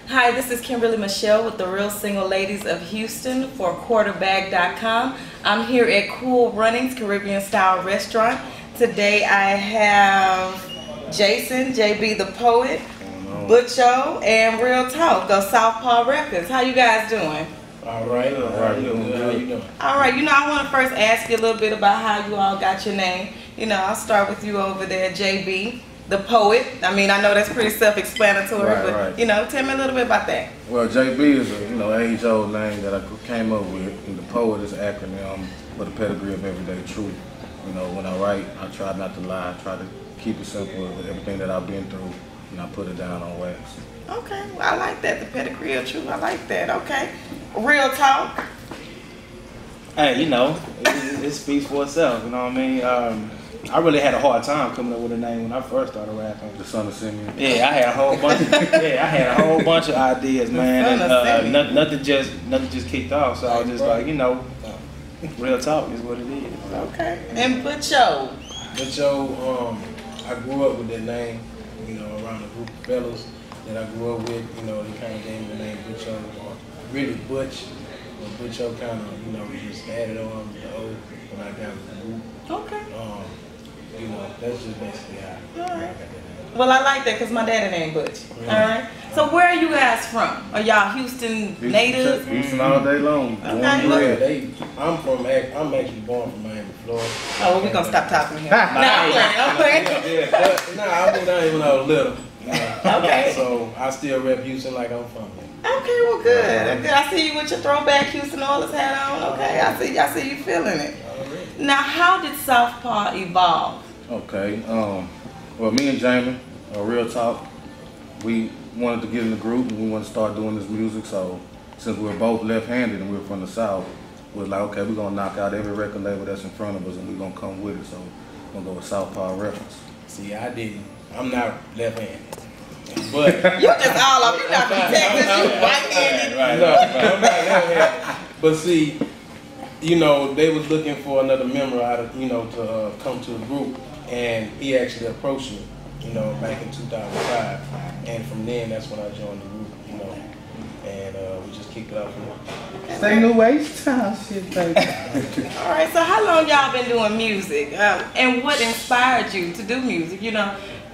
Hi, this is Kimberly Michelle with the Real Single Ladies of Houston for Quarterbag.com. I'm here at Cool Runnings Caribbean Style Restaurant. Today I have Jason, JB the Poet, Butcho, and Real Talk of Southpaw Records. How you guys doing? All right. How you doing? All right. I want to first ask you a little bit about how you all got your name. I'll start with you over there, JB the Poet. I know that's pretty self-explanatory, but tell me a little bit about that. Well, JB is a age-old name that I came up with, and the Poet is an acronym for the pedigree of everyday truth. When I write, I try not to lie. I try to keep it simple with everything that I've been through, and I put it down on wax. Okay, well, I like that, the pedigree of truth. I like that. Okay, Real Talk. Hey, it speaks for itself. You know what I mean? I really had a hard time coming up with a name when I first started rapping. The Son of Simeon. Yeah, I had a whole bunch. Of ideas, man, and nothing just kicked off. So I was just like, Real Talk is what it is. Okay. And Butcho. Butcho, I grew up with that name, around a group of fellas that I grew up with. They kind of gave me the name Butcho, or really Butch. But Butcho kind of, we just added on the O when I got with the group. Okay. That's just basically how I got that name. Well, I like that because my daddy named Butch. Yeah. All right. So where are you guys from? Are y'all Houston natives? Houston all day long. Okay. I'm actually born from Miami, Florida. Oh, well, we're going to stop talking here. I'm playing. I moved down even when I was little. Okay. So I still rep Houston like I'm from here. Okay, well, good. I see you with your throwback Houston Oilers hat on. Okay, I see you feeling it. Now, how did Southpaw evolve? Okay, well, me and Jamie, Real Talk, we wanted to get in the group and we wanted to start doing this music. So since we were both left-handed and we were from the South, we was like, okay, we're going to knock out every record label that's in front of us and we're going to come with it. So we're going to go with Southpaw Records. See, I didn't. I'm not left-handed. But you're just all up. You're not from Texas. You right-handed. Right. No, I'm not left-handed. But see, they was looking for another member to come to the group, and he actually approached me, back in 2005, and from then that's when I joined the group, and we just kicked it off from there. Stay no waste time, shit, baby. All right, so how long y'all been doing music, and what inspired you to do music?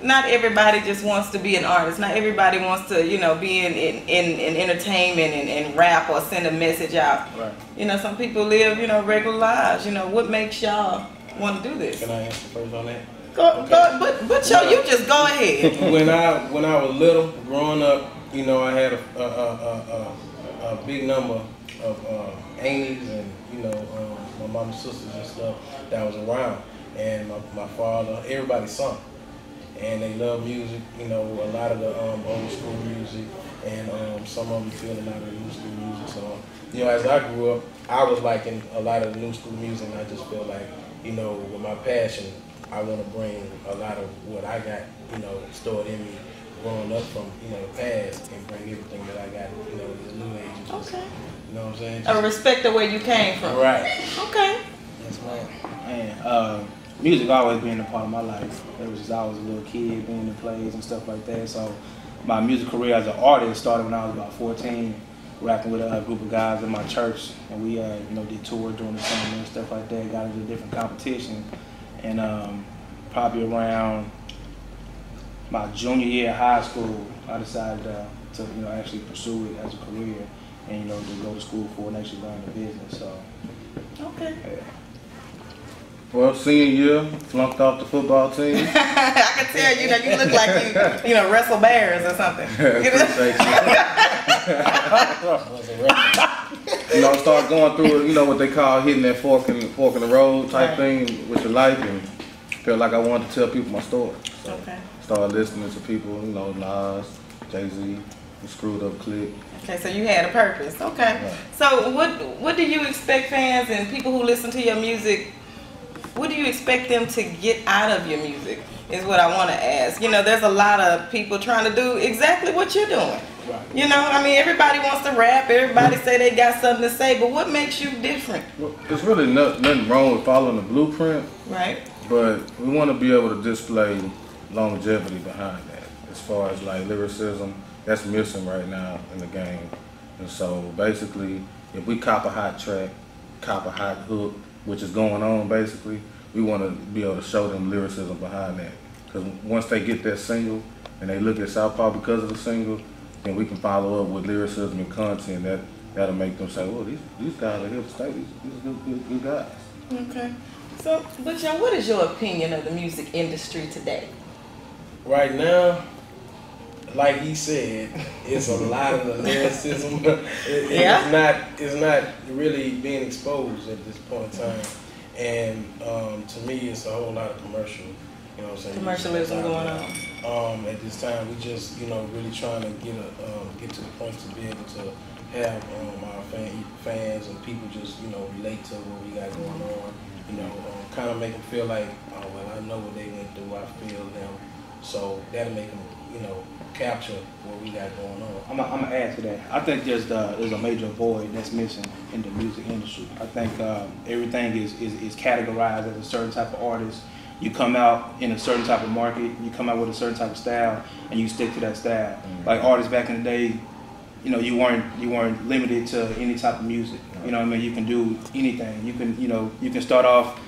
Not everybody just wants to be an artist. Not everybody wants to, be in entertainment and rap or send a message out. Right. Some people live, regular lives. What makes y'all want to do this? Can I answer first on that? But you just go ahead. When I was little, growing up, I had a big number of aunties and my mom's sisters and stuff that was around, and my father, everybody sung. And they love music, a lot of the old school music, and some of them feel a lot of the new school music. So, as I grew up, I was liking a lot of the new school music, and I just feel like, with my passion, I want to bring a lot of what I got, stored in me, growing up from, the past, and bring everything that I got, the new age. Okay. You know what I'm saying? A respect the where you came from. Right. Okay. That's right. Man, music always been a part of my life. It was just I was a little kid being in plays and stuff like that. So my music career as an artist started when I was about 14, rapping with a group of guys in my church, and we did tours during the summer and stuff like that. Got into different competitions, and probably around my junior year of high school, I decided to actually pursue it as a career, and to go to school for and actually learn the business. So okay. Yeah. Well, senior year, flunked off the football team. I can tell you look like you wrestle bears or something. Start going through what they call hitting that fork in the road type thing with your life, and felt like I wanted to tell people my story. So okay. Started listening to people, Nas, Jay-Z, the Screwed Up Clique. Okay, so you had a purpose. Okay. Right. So what do you expect fans and people who listen to your music? What do you expect them to get out of your music is what I want to ask. There's a lot of people trying to do exactly what you're doing. Right. Everybody wants to rap. Everybody say they got something to say, but what makes you different? Well, there's really nothing wrong with following the blueprint. Right. But we want to be able to display longevity behind that, as far as like lyricism that's missing right now in the game. And so basically, if we cop a hot track, cop a hot hook, which is going on basically, we want to be able to show them lyricism behind that. Because once they get that single and they look at Southpaw because of the single, then we can follow up with lyricism and content that'll make them say, well, these guys are here to stay. These are good guys. Okay. So, but John, what is your opinion of the music industry today? Right now, like he said, it's a lot of the lyricism. It's not really being exposed at this point in time. And to me, it's a whole lot of commercial. You know what I'm saying? Commercialism going on. At this time, we just, really trying to get to the point to be able to have our fans and people just, relate to what we got going on. Kind of make them feel like, oh, well, I know what they went through. I feel them. So that'll make them, capture what we got going on. I'm gonna add to that. I think there's a major void that's missing in the music industry. I think everything is categorized as a certain type of artist. You come out in a certain type of market, you come out with a certain type of style, and you stick to that style. Mm-hmm. Like artists back in the day, you weren't limited to any type of music. You know what I mean? You can do anything. You can start off,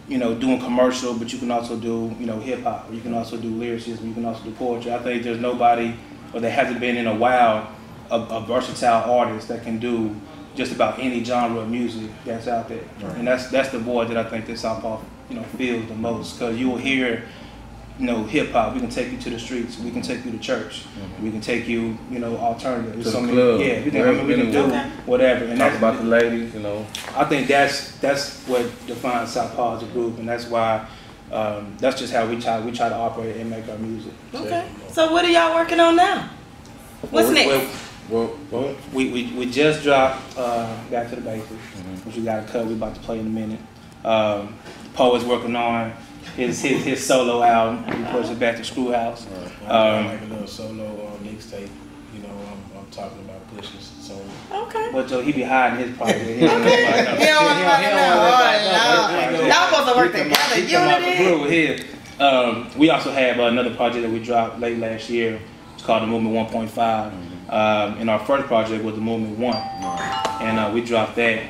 doing commercial, but you can also do, hip hop. You can also do lyricism. You can also do poetry. I think there's nobody, or there hasn't been in a while, a versatile artist that can do just about any genre of music that's out there. Right. And that's the void that I think that Southpaw, feels the most. Because you will hear, hip hop. We can take you to the streets. We can take you to church. Mm-hmm. We can take you, alternative. To the club. Yeah, we can do whatever. And talk about the ladies, I think that's what defines Southpaw as a group, and that's why that's just how we try to operate and make our music. Okay. So what are y'all working on now? What's next? Well, we just dropped Back to the Basics, which we got a cut. We about to play in a minute. Poe is working on his solo album. We push it back to Screwhouse. Like a little solo mixtape. I'm talking about pushing some. Okay. But he be hiding his project. He don't want to know. Y'all supposed to work together. Unity. We also have another project that we dropped late last year. It's called the Movement 1.5. And our first project was the Movement 1. And we dropped that.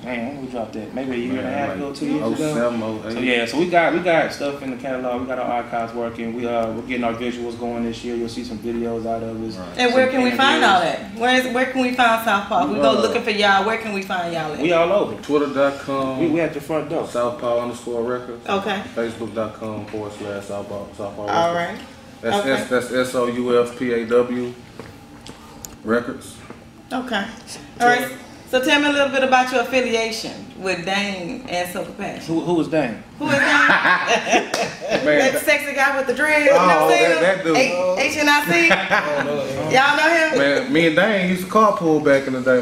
Man, when did we drop that? Maybe a year and a half ago, 2 years ago. So yeah, so we got stuff in the catalog. We got our archives working. We're getting our visuals going this year. You'll see some videos out of us. Right. And where can we find all that? Where can we find Southpaw? We go looking for y'all. Where can we find y'all at? We all over. Twitter.com. We at the front door. Southpaw_records. Okay. Facebook.com/Southpaw Records. All right. That's SOUFPAW Records. Okay. All right. So tell me a little bit about your affiliation with Dane and Sofa Pass. Who is Dane? Who is Dane? That sexy guy with the dreads. That dude. HNIC. Y'all know him? Man, me and Dane used to carpool back in the day.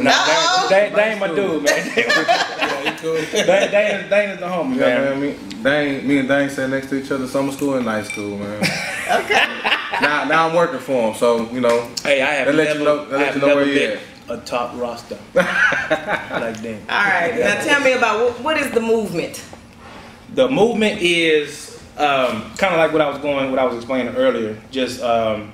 Dane my dude, man. Dane is the homie, man. Me and Dane sat next to each other in summer school and night school, man. Okay. Now I'm working for him, so Hey, I have let you know where he at. A top roster like that. All right. Now tell me about what is the movement? The movement is kind of like what I was explaining earlier. Just the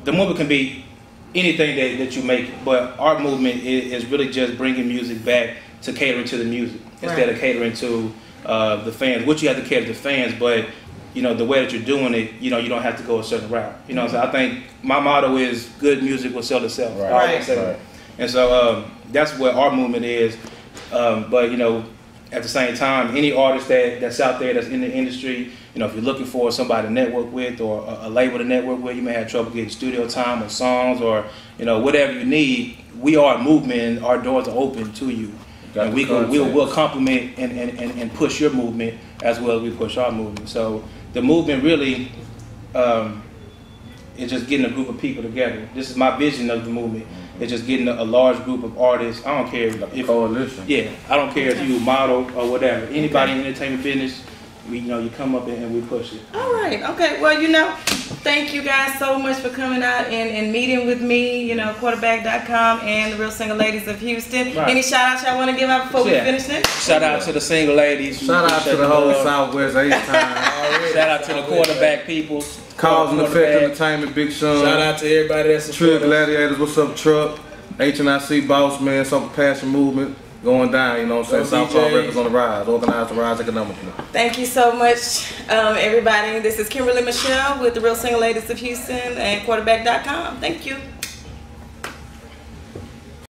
movement can be anything that you make, but our movement is really just bringing music back to catering to the music instead of catering to the fans. Which you have to cater to the fans, but the way that you're doing it, you don't have to go a certain route. So I think my motto is good music will sell itself. Right. And so that's what our movement is. But at the same time, any artist that's out there that's in the industry, if you're looking for somebody to network with or a label to network with, you may have trouble getting studio time or songs or whatever you need. We are a movement, and our doors are open to you. And we'll complement and push your movement as well as we push our movement. So the movement really is just getting a group of people together. This is my vision of the movement. It's just getting a large group of artists. I don't care if coalition. Yeah, I don't care if you model or whatever. Anybody in the entertainment business, you come up and we push it. All right. Okay. Well, thank you guys so much for coming out and meeting with me. Quarterback.com and the Real Single Ladies of Houston. Right. Any shout outs y'all want to give out before we finish this? Shout out to the single ladies. Shout out to the whole Southwest H-Time. Shout out to the quarterback people. Cause and Effect Entertainment, Big Sean. Shout out to everybody that's Trill Gladiators, what's up, Truck? HNIC Boss Man, Souf Passion Movement going down, you know what I'm saying? Southpaw Records on the rise, organize the rise economically. Thank you so much, everybody. This is Kimberly Michelle with the Real Single Ladies of Houston and quarterback.com. Thank you.